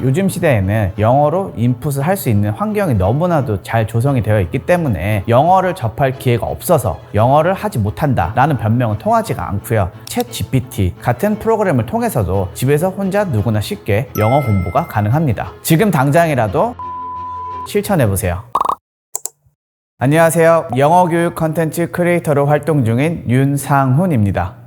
요즘 시대에는 영어로 인풋을 할 수 있는 환경이 너무나도 잘 조성이 되어 있기 때문에 영어를 접할 기회가 없어서 영어를 하지 못한다 라는 변명은 통하지가 않고요. 챗 GPT 같은 프로그램을 통해서도 집에서 혼자 누구나 쉽게 영어 공부가 가능합니다. 지금 당장이라도 실천해보세요. 안녕하세요. 영어 교육 컨텐츠 크리에이터로 활동 중인 윤상훈입니다.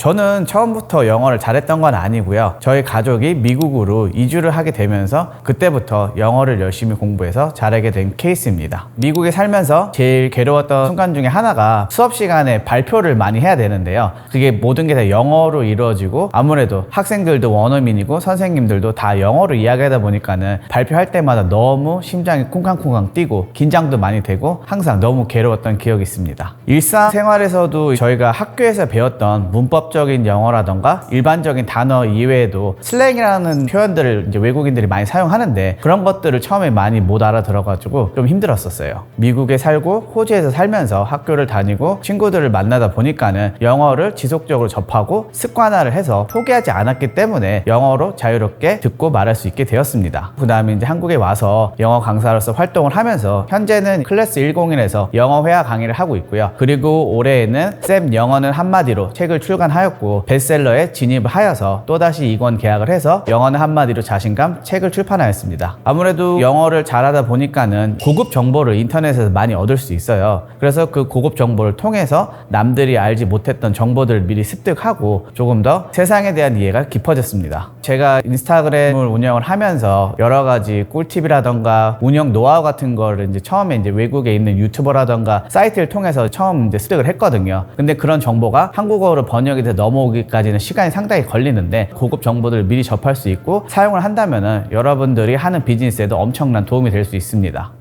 저는 처음부터 영어를 잘했던 건 아니고요. 저희 가족이 미국으로 이주를 하게 되면서 그때부터 영어를 열심히 공부해서 잘하게 된 케이스입니다. 미국에 살면서 제일 괴로웠던 순간 중에 하나가 수업 시간에 발표를 많이 해야 되는데요. 그게 모든 게 다 영어로 이루어지고 아무래도 학생들도 원어민이고 선생님들도 다 영어로 이야기하다 보니까는 발표할 때마다 너무 심장이 쿵쾅쿵쾅 뛰고 긴장도 많이 되고 항상 너무 괴로웠던 기억이 있습니다. 일상생활에서도 저희가 학교에서 배웠던 문법적인 영어라던가 일반적인 단어 이외에도 슬랭이라는 표현들을 이제 외국인들이 많이 사용하는데 그런 것들을 처음에 많이 못 알아들어가지고 좀 힘들었었어요. 미국에 살고 호주에서 살면서 학교를 다니고 친구들을 만나다 보니까는 영어를 지속적으로 접하고 습관화를 해서 포기하지 않았기 때문에 영어로 자유롭게 듣고 말할 수 있게 되었습니다. 그 다음에 이제 한국에 와서 영어 강사로서 활동을 하면서 현재는 클래스 101에서 영어 회화 강의를 하고 있고요. 그리고 올해에는 쌤 영어는 한마디로 책을 출간하였고 베스트셀러에 진입을 하여서 또다시 이권 계약을 해서 영어는 한마디로 자신감 책을 출판하였습니다. 아무래도 영어를 잘하다 보니까는 고급 정보를 인터넷에서 많이 얻을 수 있어요. 그래서 그 고급 정보를 통해서 남들이 알지 못했던 정보들을 미리 습득하고 조금 더 세상에 대한 이해가 깊어졌습니다. 제가 인스타그램을 운영을 하면서 여러 가지 꿀팁이라던가 운영 노하우 같은 거를 이제 처음에 이제 외국에 있는 유튜버라던가 사이트를 통해서 처음 이제 습득을 했거든요. 근데 그런 정보가 한국어로 번역이 돼서 넘어오기까지는 시간이 상당히 걸리는데 고급 정보들을 미리 접할 수 있고 사용을 한다면은 여러분들이 하는 비즈니스에도 엄청난 도움이 될 수 있습니다.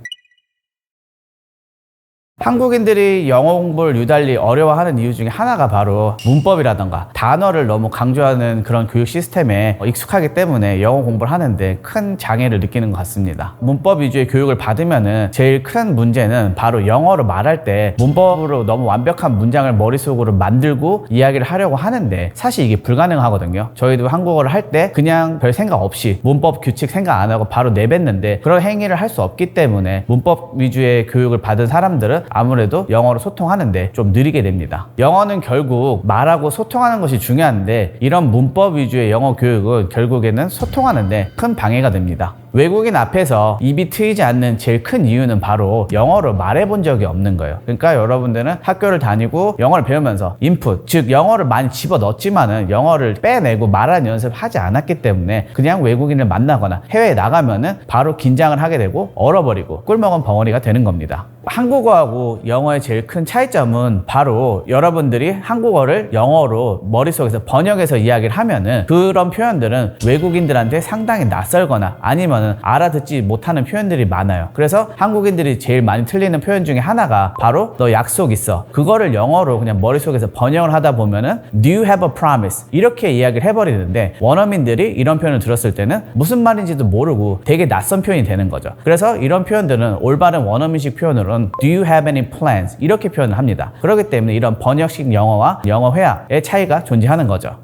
한국인들이 영어 공부를 유달리 어려워하는 이유 중에 하나가 바로 문법이라던가 단어를 너무 강조하는 그런 교육 시스템에 익숙하기 때문에 영어 공부를 하는데 큰 장애를 느끼는 것 같습니다. 문법 위주의 교육을 받으면은 제일 큰 문제는 바로 영어로 말할 때 문법으로 너무 완벽한 문장을 머릿속으로 만들고 이야기를 하려고 하는데 사실 이게 불가능하거든요. 저희도 한국어를 할 때 그냥 별 생각 없이 문법 규칙 생각 안 하고 바로 내뱉는데 그런 행위를 할 수 없기 때문에 문법 위주의 교육을 받은 사람들은 아무래도 영어로 소통하는데 좀 느리게 됩니다. 영어는 결국 말하고 소통하는 것이 중요한데 이런 문법 위주의 영어 교육은 결국에는 소통하는데 큰 방해가 됩니다. 외국인 앞에서 입이 트이지 않는 제일 큰 이유는 바로 영어로 말해본 적이 없는 거예요. 그러니까 여러분들은 학교를 다니고 영어를 배우면서 인풋, 즉 영어를 많이 집어넣었지만은 영어를 빼내고 말하는 연습을 하지 않았기 때문에 그냥 외국인을 만나거나 해외에 나가면은 바로 긴장을 하게 되고 얼어버리고 꿀먹은 벙어리가 되는 겁니다. 한국어하고 영어의 제일 큰 차이점은 바로 여러분들이 한국어를 영어로 머릿속에서 번역해서 이야기를 하면은 그런 표현들은 외국인들한테 상당히 낯설거나 아니면 알아듣지 못하는 표현들이 많아요. 그래서 한국인들이 제일 많이 틀리는 표현 중에 하나가 바로 너 약속 있어. 그거를 영어로 그냥 머릿속에서 번역을 하다 보면은 Do you have a promise? 이렇게 이야기를 해버리는데 원어민들이 이런 표현을 들었을 때는 무슨 말인지도 모르고 되게 낯선 표현이 되는 거죠. 그래서 이런 표현들은 올바른 원어민식 표현으로는 Do you have any plans? 이렇게 표현을 합니다. 그렇기 때문에 이런 번역식 영어와 영어 회화의 차이가 존재하는 거죠.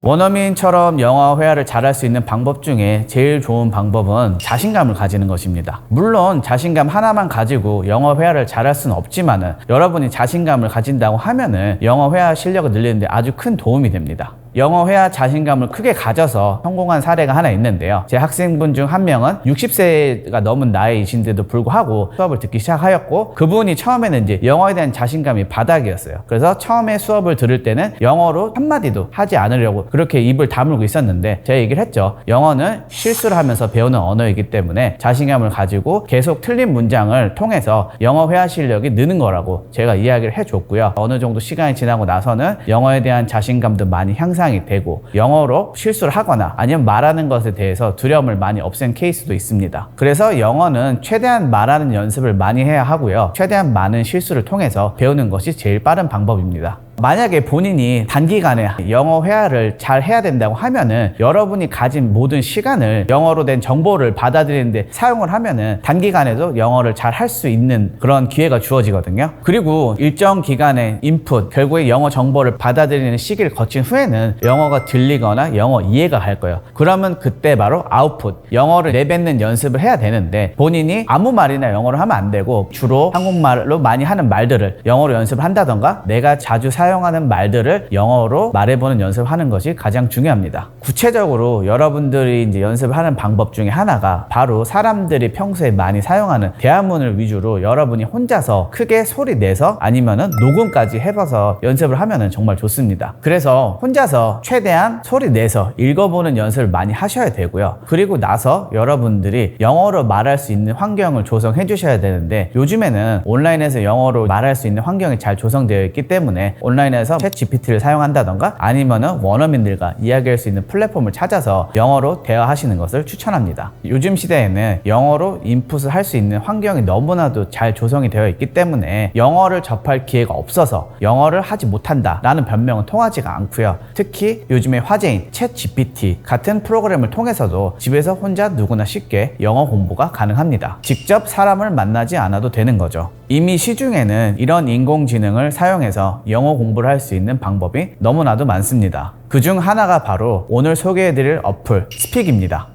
원어민처럼 영어 회화를 잘할 수 있는 방법 중에 제일 좋은 방법은 자신감을 가지는 것입니다. 물론 자신감 하나만 가지고 영어 회화를 잘할 수는 없지만은 여러분이 자신감을 가진다고 하면은 영어 회화 실력을 늘리는데 아주 큰 도움이 됩니다. 영어 회화 자신감을 크게 가져서 성공한 사례가 하나 있는데요. 제 학생분 중 한 명은 60세가 넘은 나이이신데도 불구하고 수업을 듣기 시작하였고 그분이 처음에는 이제 영어에 대한 자신감이 바닥이었어요. 그래서 처음에 수업을 들을 때는 영어로 한마디도 하지 않으려고 그렇게 입을 다물고 있었는데 제가 얘기를 했죠. 영어는 실수를 하면서 배우는 언어이기 때문에 자신감을 가지고 계속 틀린 문장을 통해서 영어 회화 실력이 느는 거라고 제가 이야기를 해줬고요. 어느 정도 시간이 지나고 나서는 영어에 대한 자신감도 많이 향상이 되고 영어로 실수를 하거나 아니면 말하는 것에 대해서 두려움을 많이 없앤 케이스도 있습니다. 그래서 영어는 최대한 말하는 연습을 많이 해야 하고요. 최대한 많은 실수를 통해서 배우는 것이 제일 빠른 방법입니다. 만약에 본인이 단기간에 영어 회화를 잘 해야 된다고 하면은 여러분이 가진 모든 시간을 영어로 된 정보를 받아들이는데 사용을 하면은 단기간에도 영어를 잘 할 수 있는 그런 기회가 주어지거든요. 그리고 일정 기간의 인풋, 결국에 영어 정보를 받아들이는 시기를 거친 후에는 영어가 들리거나 영어 이해가 갈 거예요. 그러면 그때 바로 아웃풋, 영어를 내뱉는 연습을 해야 되는데 본인이 아무 말이나 영어를 하면 안 되고 주로 한국말로 많이 하는 말들을 영어로 연습을 한다던가 내가 자주 사용하는 말들을 영어로 말해보는 연습을 하는 것이 가장 중요합니다. 구체적으로 여러분들이 이제 연습을 하는 방법 중에 하나가 바로 사람들이 평소에 많이 사용하는 대화문을 위주로 여러분이 혼자서 크게 소리 내서 아니면은 녹음까지 해봐서 연습을 하면은 정말 좋습니다. 그래서 혼자서 최대한 소리 내서 읽어보는 연습을 많이 하셔야 되고요. 그리고 나서 여러분들이 영어로 말할 수 있는 환경을 조성해 주셔야 되는데 요즘에는 온라인에서 영어로 말할 수 있는 환경이 잘 조성되어 있기 때문에 온라인에서 챗 GPT를 사용한다던가 아니면은 원어민들과 이야기할 수 있는 플랫폼을 찾아서 영어로 대화하시는 것을 추천합니다. 요즘 시대에는 영어로 인풋을 할 수 있는 환경이 너무나도 잘 조성이 되어 있기 때문에 영어를 접할 기회가 없어서 영어를 하지 못한다 라는 변명은 통하지가 않고요. 특히 요즘에 화제인 챗 GPT 같은 프로그램을 통해서도 집에서 혼자 누구나 쉽게 영어 공부가 가능합니다. 직접 사람을 만나지 않아도 되는 거죠. 이미 시중에는 이런 인공지능을 사용해서 영어 공부를 할 수 있는 방법이 너무나도 많습니다. 그중 하나가 바로 오늘 소개해드릴 어플 스픽입니다.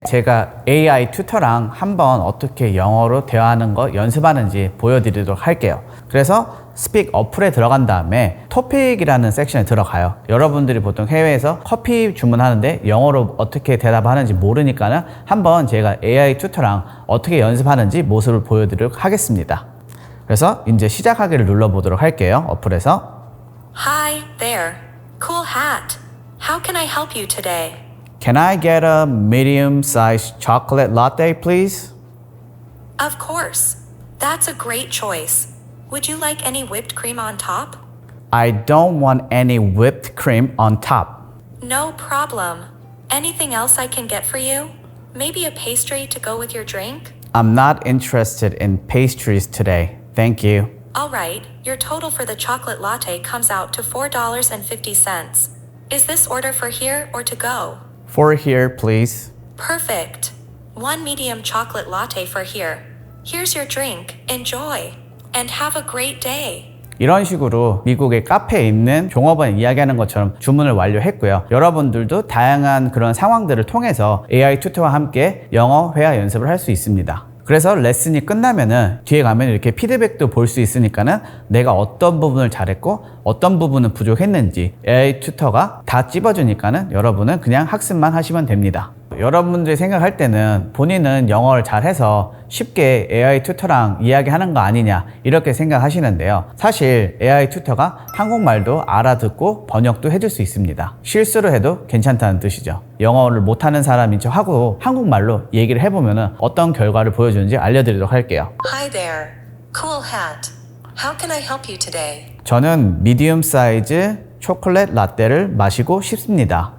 제가 AI 튜터랑 한번 어떻게 영어로 대화하는 거 연습하는지 보여드리도록 할게요. 그래서 스픽 어플에 들어간 다음에 토픽이라는 섹션에 들어가요. 여러분들이 보통 해외에서 커피 주문하는데 영어로 어떻게 대답하는지 모르니까는 한번 제가 AI 튜터랑 어떻게 연습하는지 모습을 보여드리도록 하겠습니다. 그래서 이제 시작하기를 눌러보도록 할게요. 어플에서 Hi there. Cool hat. How can I help you today? Can I get a medium-sized chocolate latte, please? Of course. That's a great choice. Would you like any whipped cream on top? I don't want any whipped cream on top. No problem. Anything else I can get for you? Maybe a pastry to go with your drink? I'm not interested in pastries today. Thank you. All right, your total for the chocolate latte comes out to $4.50. Is this order for here or to go? For here, please. Perfect. One medium chocolate latte for here. Here's your drink. Enjoy. And have a great day. 이런 식으로 미국의 카페에 있는 종업원 이야기하는 것처럼 주문을 완료했고요. 여러분들도 다양한 그런 상황들을 통해서 AI 튜터와 함께 영어 회화 연습을 할 수 있습니다. 그래서 레슨이 끝나면은 뒤에 가면 이렇게 피드백도 볼 수 있으니까는 내가 어떤 부분을 잘했고 어떤 부분은 부족했는지 AI 튜터가 다 찝어주니까는 여러분은 그냥 학습만 하시면 됩니다. 여러분들이 생각할 때는 본인은 영어를 잘해서 쉽게 AI 튜터랑 이야기하는 거 아니냐 이렇게 생각하시는데요. 사실 AI 튜터가 한국말도 알아듣고 번역도 해줄 수 있습니다. 실수를 해도 괜찮다는 뜻이죠. 영어를 못하는 사람인 척 하고 한국말로 얘기를 해보면 어떤 결과를 보여주는지 알려드리도록 할게요. Hi there. Cool hat. How can I help you today? 저는 미디움 사이즈 초콜릿 라떼를 마시고 싶습니다.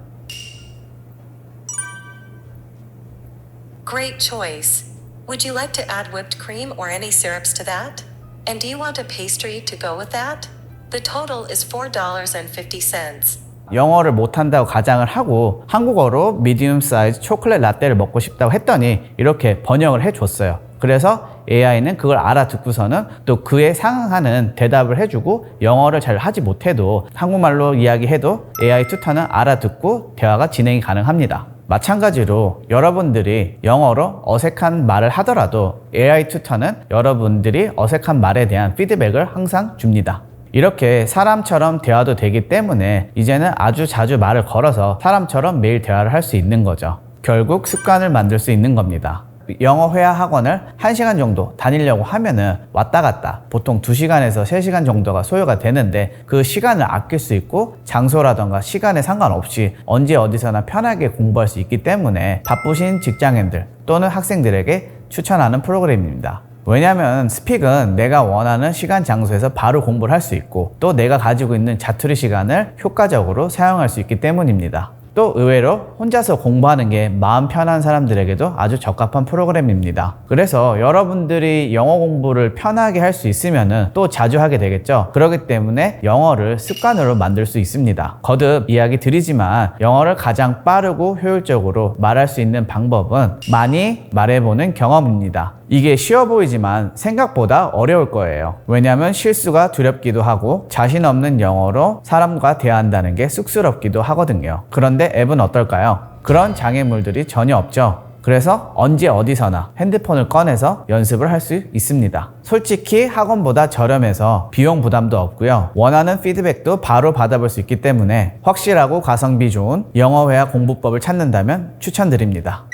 Great choice. Would you like to add whipped cream or any syrups to that? And do you want a pastry to go with that? The total is $4.50. 영어를 못한다고 가장을 하고 한국어로 미디움 사이즈 초콜릿 라떼를 먹고 싶다고 했더니 이렇게 번역을 해줬어요. 그래서 AI는 그걸 알아듣고서는 또 그에 상응하는 대답을 해주고 영어를 잘 하지 못해도 한국말로 이야기해도 AI 튜터는 알아듣고 대화가 진행이 가능합니다. 마찬가지로 여러분들이 영어로 어색한 말을 하더라도 AI 튜터는 여러분들이 어색한 말에 대한 피드백을 항상 줍니다. 이렇게 사람처럼 대화도 되기 때문에 이제는 아주 자주 말을 걸어서 사람처럼 매일 대화를 할 수 있는 거죠. 결국 습관을 만들 수 있는 겁니다. 영어 회화 학원을 1시간 정도 다니려고 하면은 왔다 갔다 보통 2시간에서 3시간 정도가 소요가 되는데 그 시간을 아낄 수 있고 장소라던가 시간에 상관없이 언제 어디서나 편하게 공부할 수 있기 때문에 바쁘신 직장인들 또는 학생들에게 추천하는 프로그램입니다. 왜냐하면 스픽은 내가 원하는 시간 장소에서 바로 공부를 할 수 있고 또 내가 가지고 있는 자투리 시간을 효과적으로 사용할 수 있기 때문입니다. 또 의외로 혼자서 공부하는 게 마음 편한 사람들에게도 아주 적합한 프로그램입니다. 그래서 여러분들이 영어 공부를 편하게 할 수 있으면은 또 자주 하게 되겠죠. 그렇기 때문에 영어를 습관으로 만들 수 있습니다. 거듭 이야기 드리지만 영어를 가장 빠르고 효율적으로 말할 수 있는 방법은 많이 말해보는 경험입니다. 이게 쉬워 보이지만 생각보다 어려울 거예요. 왜냐하면 실수가 두렵기도 하고 자신 없는 영어로 사람과 대화한다는 게 쑥스럽기도 하거든요. 그런데 앱은 어떨까요? 그런 장애물들이 전혀 없죠. 그래서 언제 어디서나 핸드폰을 꺼내서 연습을 할 수 있습니다. 솔직히 학원보다 저렴해서 비용 부담도 없고요. 원하는 피드백도 바로 받아볼 수 있기 때문에 확실하고 가성비 좋은 영어회화 공부법을 찾는다면 추천드립니다.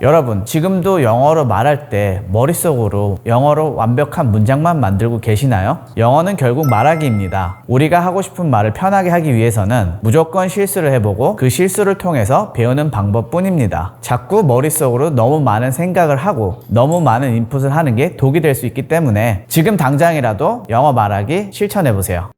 여러분, 지금도 영어로 말할 때 머릿속으로 영어로 완벽한 문장만 만들고 계시나요? 영어는 결국 말하기입니다. 우리가 하고 싶은 말을 편하게 하기 위해서는 무조건 실수를 해보고 그 실수를 통해서 배우는 방법뿐입니다. 자꾸 머릿속으로 너무 많은 생각을 하고 너무 많은 인풋을 하는 게 독이 될 수 있기 때문에 지금 당장이라도 영어 말하기 실천해보세요.